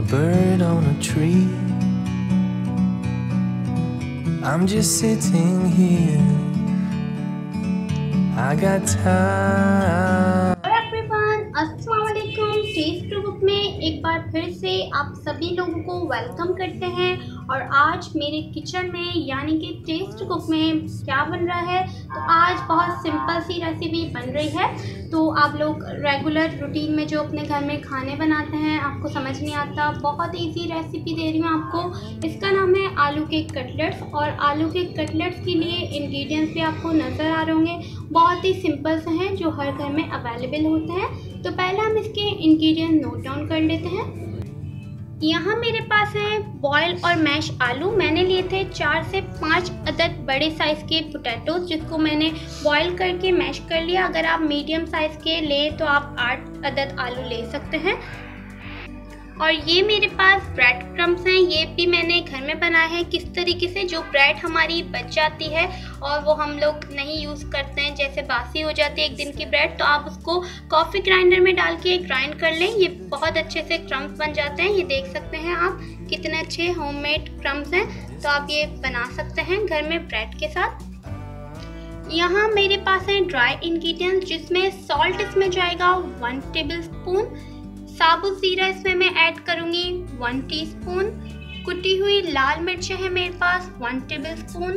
bird on a tree. I'm just sitting here. I got time. अस्सलाम वालेकुम। Test book में एक बार फिर से आप सभी लोगों को वेलकम करते हैं। और आज मेरे किचन में यानी कि टेस्ट बुक में क्या बन रहा है, तो आज बहुत सिंपल सी रेसिपी बन रही है। तो आप लोग रेगुलर रूटीन में जो अपने घर में खाने बनाते हैं, आपको समझ नहीं आता, बहुत इजी रेसिपी दे रही हूँ आपको। इसका नाम है आलू के कटलेट्स। और आलू के कटलेट्स के लिए इंग्रेडिएंट्स भी आपको नज़र आ रहे होंगे, बहुत ही सिंपल से हैं जो हर घर में अवेलेबल होते हैं। तो पहले हम इसके इंग्रेडिएंट नोट डाउन कर लेते हैं। यहाँ मेरे पास है बॉयल और मैश आलू। मैंने लिए थे 4 से 5 अदद बड़े साइज़ के पोटैटोज, जिसको मैंने बॉयल करके मैश कर लिया। अगर आप मीडियम साइज़ के लें तो आप 8 अदद आलू ले सकते हैं। और ये मेरे पास ब्रेड क्रम्स हैं, ये भी मैंने घर में बनाया है। किस तरीके से, जो ब्रेड हमारी बच जाती है और वो हम लोग नहीं यूज़ करते हैं, जैसे बासी हो जाती है एक दिन की ब्रेड, तो आप उसको कॉफ़ी ग्राइंडर में डाल के ग्राइंड कर लें। ये बहुत अच्छे से क्रम्स बन जाते हैं। ये देख सकते हैं आप कितने अच्छे होममेड क्रम्स हैं। तो आप ये बना सकते हैं घर में ब्रेड के साथ। यहाँ मेरे पास है ड्राई इंग्रेडिएंट्स, जिसमें सॉल्ट इसमें जाएगा 1 टेबल स्पून, साबुत जीरा इसमें मैं ऐड करूँगी 1 टीस्पून, कुटी हुई लाल मिर्चें हैं मेरे पास 1 टेबल स्पून,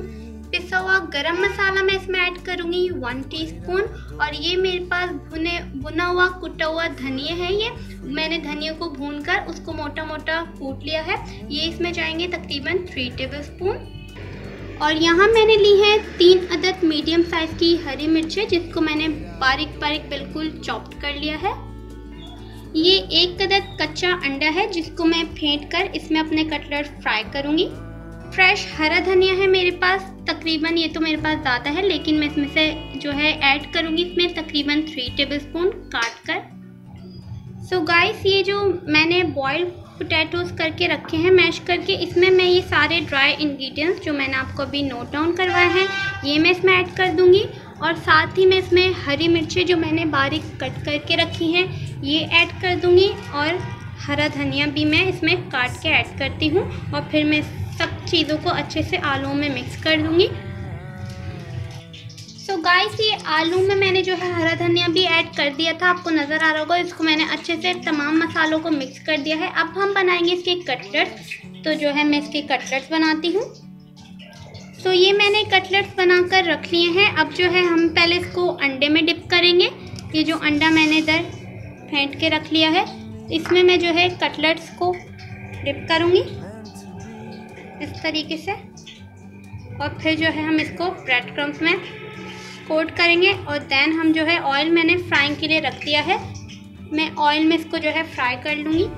पिसा हुआ गरम मसाला मैं इसमें ऐड करूँगी 1 टीस्पून। और ये मेरे पास भुना हुआ कुटा हुआ धनिया है। ये मैंने धनिया को भूनकर उसको मोटा मोटा कूट लिया है। ये इसमें जाएंगे तकरीबन 3 टेबल स्पून। और यहाँ मैंने ली है 3 अदद मीडियम साइज़ की हरी मिर्चें, जिसको मैंने बारीक बारीक बिल्कुल चॉप्ड कर लिया है। ये 1 अदद कच्चा अंडा है, जिसको मैं फेंट कर इसमें अपने कटलेट फ्राई करूँगी। फ्रेश हरा धनिया है मेरे पास, तकरीबन ये तो मेरे पास ज़्यादा है, लेकिन मैं इसमें से जो है ऐड करूँगी इसमें तकरीबन 3 टेबल स्पून काट कर। सो गाइस, ये जो मैंने बॉयल पोटैटोज़ करके रखे हैं मैश करके, इसमें मैं ये सारे ड्राई इंग्रेडिएंट्स जो मैंने आपको अभी नोट डाउन करवाए हैं, ये मैं इसमें ऐड कर दूँगी। और साथ ही मैं इसमें हरी मिर्चें जो मैंने बारीक कट करके रखी हैं, ये ऐड कर दूँगी। और हरा धनिया भी मैं इसमें काट के ऐड करती हूँ। और फिर मैं सब चीज़ों को अच्छे से आलू में मिक्स कर दूँगी। सो गाइस, ये आलू में मैंने जो है हरा धनिया भी ऐड कर दिया था, आपको नज़र आ रहा होगा। इसको मैंने अच्छे से तमाम मसालों को मिक्स कर दिया है। अब हम बनाएंगे इसके कटलेट्स। तो जो है मैं इसके कटलेट्स बनाती हूँ। तो ये मैंने कटलेट्स बनाकर रख लिए हैं। अब जो है हम पहले इसको अंडे में डिप करेंगे। ये जो अंडा मैंने इधर फेंट के रख लिया है, इसमें मैं जो है कटलेट्स को डिप करूँगी इस तरीके से। और फिर जो है हम इसको ब्रेड क्रम्स में कोट करेंगे। और देन हम जो है ऑयल मैंने फ्राइंग के लिए रख दिया है, मैं ऑयल में इसको जो है फ्राई कर लूँगी।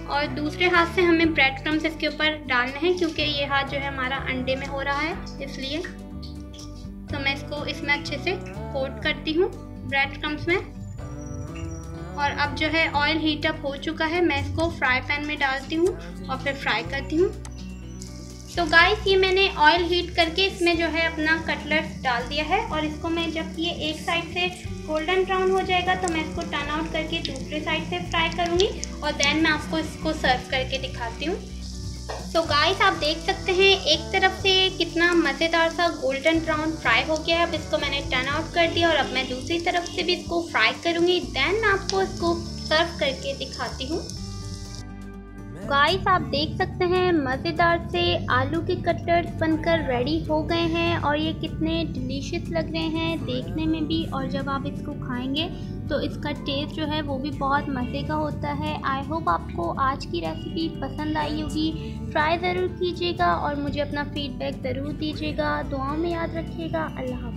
और दूसरे हाथ से हमें ब्रेड क्रम्स इसके ऊपर डालने हैं, क्योंकि ये हाथ जो है हमारा अंडे में हो रहा है, इसलिए। तो मैं इसको इसमें अच्छे से कोट करती हूँ ब्रेड क्रम्स में। और अब जो है ऑयल हीट अप हो चुका है, मैं इसको फ्राई पैन में डालती हूँ और फिर फ्राई करती हूँ। तो गाइस, ये मैंने ऑयल हीट करके इसमें जो है अपना कटलेट्स डाल दिया है। और इसको मैं, जब ये एक साइड से गोल्डन ब्राउन हो जाएगा, तो मैं इसको टर्न आउट करके दूसरे साइड से फ्राई करूँगी। और देन मैं आपको इसको सर्व करके दिखाती हूँ। तो गाइस, आप देख सकते हैं एक तरफ से कितना मज़ेदार सा गोल्डन ब्राउन फ्राई हो गया है। अब इसको मैंने टर्न आउट कर दिया और अब मैं दूसरी तरफ से भी इसको फ्राई करूँगी। देन मैं आपको इसको सर्व करके दिखाती हूँ। गाइस, आप देख सकते हैं मज़ेदार से आलू के कटलेट्स बनकर रेडी हो गए हैं। और ये कितने डिलीशियस लग रहे हैं देखने में भी, और जब आप इसको खाएंगे तो इसका टेस्ट जो है वो भी बहुत मज़े का होता है। आई होप आपको आज की रेसिपी पसंद आई होगी। ट्राई ज़रूर कीजिएगा और मुझे अपना फीडबैक ज़रूर दीजिएगा। दुआओं में याद रखिएगा। अल्लाह हाफ़िज़।